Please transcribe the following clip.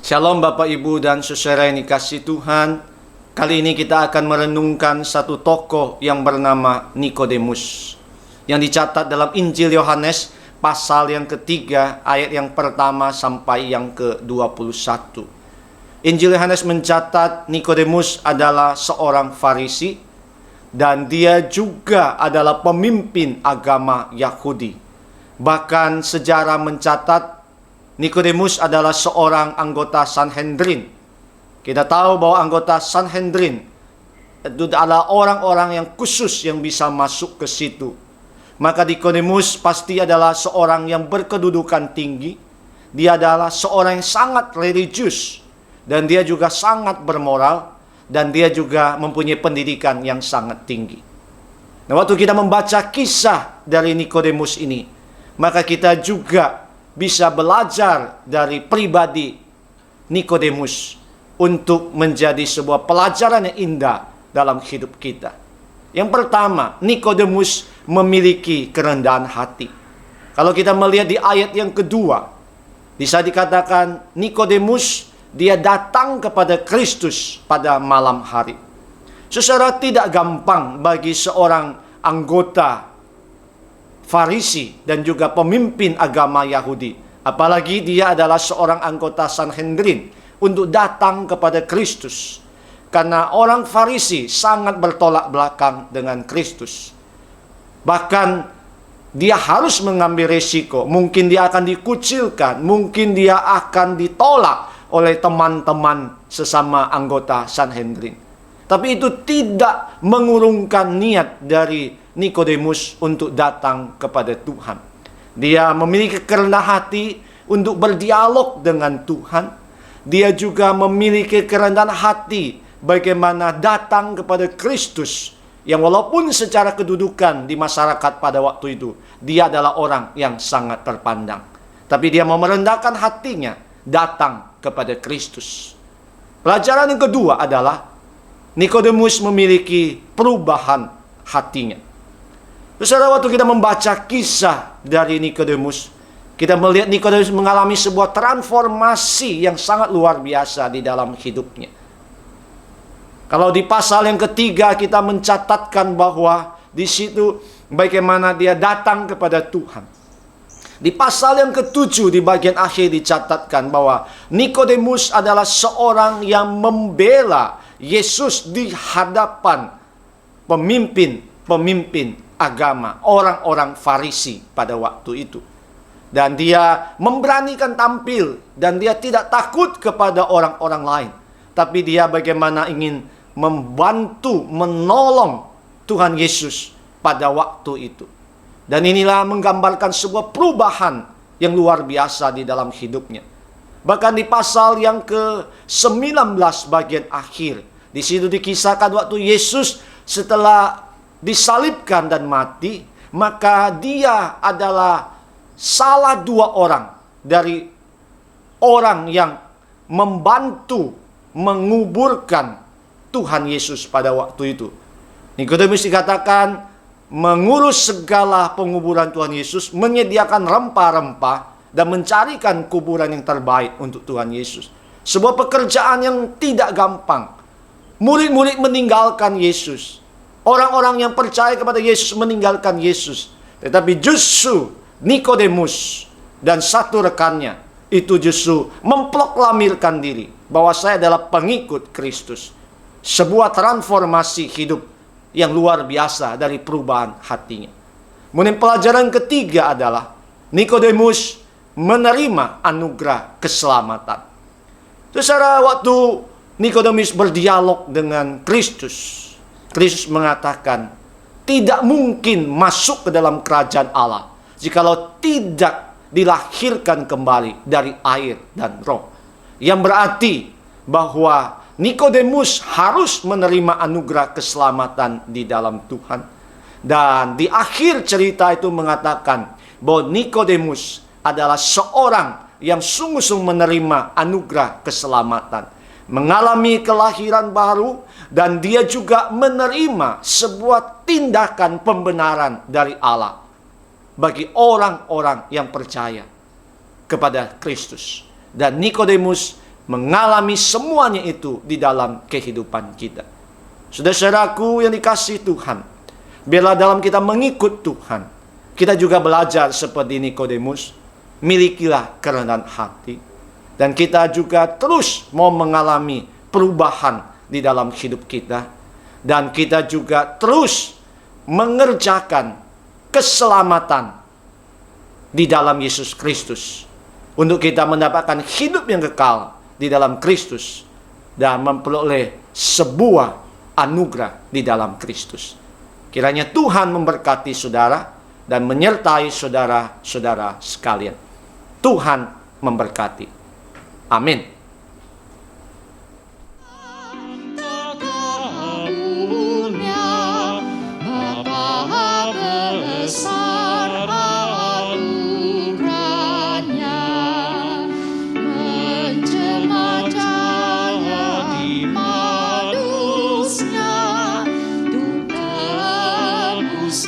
Shalom Bapak Ibu dan saudara yang dikasihi Tuhan. Kali ini kita akan merenungkan satu tokoh yang bernama Nikodemus, yang dicatat dalam Injil Yohanes pasal yang ketiga ayat yang pertama sampai yang ke-21. Injil Yohanes mencatat Nikodemus adalah seorang Farisi dan dia juga adalah pemimpin agama Yahudi. Bahkan sejarah mencatat Nikodemus adalah seorang anggota Sanhedrin. Kita tahu bahwa anggota Sanhedrin itu adalah orang-orang yang khusus yang bisa masuk ke situ. Maka Nikodemus pasti adalah seorang yang berkedudukan tinggi. Dia adalah seorang yang sangat religius. Dan dia juga sangat bermoral. Dan dia juga mempunyai pendidikan yang sangat tinggi. Nah, waktu kita membaca kisah dari Nikodemus ini, maka kita juga bisa belajar dari pribadi Nikodemus untuk menjadi sebuah pelajaran yang indah dalam hidup kita. Yang pertama, Nikodemus memiliki kerendahan hati. Kalau kita melihat di ayat yang kedua, bisa dikatakan Nikodemus dia datang kepada Kristus pada malam hari. Saudara, tidak gampang bagi seorang anggota Farisi dan juga pemimpin agama Yahudi, apalagi dia adalah seorang anggota Sanhedrin, untuk datang kepada Kristus. Karena orang Farisi sangat bertolak belakang dengan Kristus. Bahkan dia harus mengambil resiko. Mungkin dia akan dikucilkan, mungkin dia akan ditolak oleh teman-teman sesama anggota Sanhedrin. Tapi itu tidak mengurungkan niat dari Nikodemus untuk datang kepada Tuhan. Dia memiliki kerendahan hati untuk berdialog dengan Tuhan. Dia juga memiliki kerendahan hati bagaimana datang kepada Kristus, yang walaupun secara kedudukan di masyarakat pada waktu itu dia adalah orang yang sangat terpandang, tapi dia mau merendahkan hatinya datang kepada Kristus. Pelajaran yang kedua adalah Nikodemus memiliki perubahan hatinya. Saudara, waktu kita membaca kisah dari Nikodemus, kita melihat Nikodemus mengalami sebuah transformasi yang sangat luar biasa di dalam hidupnya. Kalau di pasal yang ketiga kita mencatatkan bahwa di situ bagaimana dia datang kepada Tuhan. Di pasal yang ketujuh di bagian akhir dicatatkan bahwa Nikodemus adalah seorang yang membela Yesus di hadapan pemimpin agama, orang-orang Farisi pada waktu itu. Dan dia memberanikan tampil, dan dia tidak takut kepada orang-orang lain. Tapi dia bagaimana ingin membantu, menolong Tuhan Yesus pada waktu itu. Dan inilah menggambarkan sebuah perubahan yang luar biasa di dalam hidupnya. Bahkan di pasal yang ke-19 bagian akhir, di situ dikisahkan waktu Yesus setelah disalibkan dan mati, maka dia adalah salah dua orang dari orang yang membantu menguburkan Tuhan Yesus pada waktu itu. Nikodemus dikatakan mengurus segala penguburan Tuhan Yesus, menyediakan rempah-rempah dan mencarikan kuburan yang terbaik untuk Tuhan Yesus. Sebuah pekerjaan yang tidak gampang. Murid-murid meninggalkan Yesus. Orang-orang yang percaya kepada Yesus meninggalkan Yesus. Tetapi justru Nikodemus dan satu rekannya itu justru memproklamirkan diri bahwa saya adalah pengikut Kristus. Sebuah transformasi hidup yang luar biasa dari perubahan hatinya. Kemudian pelajaran ketiga adalah Nikodemus menerima anugerah keselamatan. Saudara, waktu Nikodemus berdialog dengan Kristus, Kristus mengatakan, tidak mungkin masuk ke dalam kerajaan Allah jikalau tidak dilahirkan kembali dari air dan roh. Yang berarti bahwa Nikodemus harus menerima anugerah keselamatan di dalam Tuhan. Dan di akhir cerita itu mengatakan bahwa Nikodemus adalah seorang yang sungguh-sungguh menerima anugerah keselamatan, mengalami kelahiran baru, dan dia juga menerima sebuah tindakan pembenaran dari Allah bagi orang-orang yang percaya kepada Kristus. Dan Nikodemus mengalami semuanya itu di dalam kehidupan kita. Saudara-saudaraku yang dikasihi Tuhan, biarlah dalam kita mengikut Tuhan, kita juga belajar seperti Nikodemus, milikilah kerendahan hati. Dan kita juga terus mau mengalami perubahan di dalam hidup kita. Dan kita juga terus mengerjakan keselamatan di dalam Yesus Kristus. Untuk kita mendapatkan hidup yang kekal di dalam Kristus. Dan memperoleh sebuah anugerah di dalam Kristus. Kiranya Tuhan memberkati saudara dan menyertai saudara-saudara sekalian. Tuhan memberkati. Amin. Manusia, untuk tebus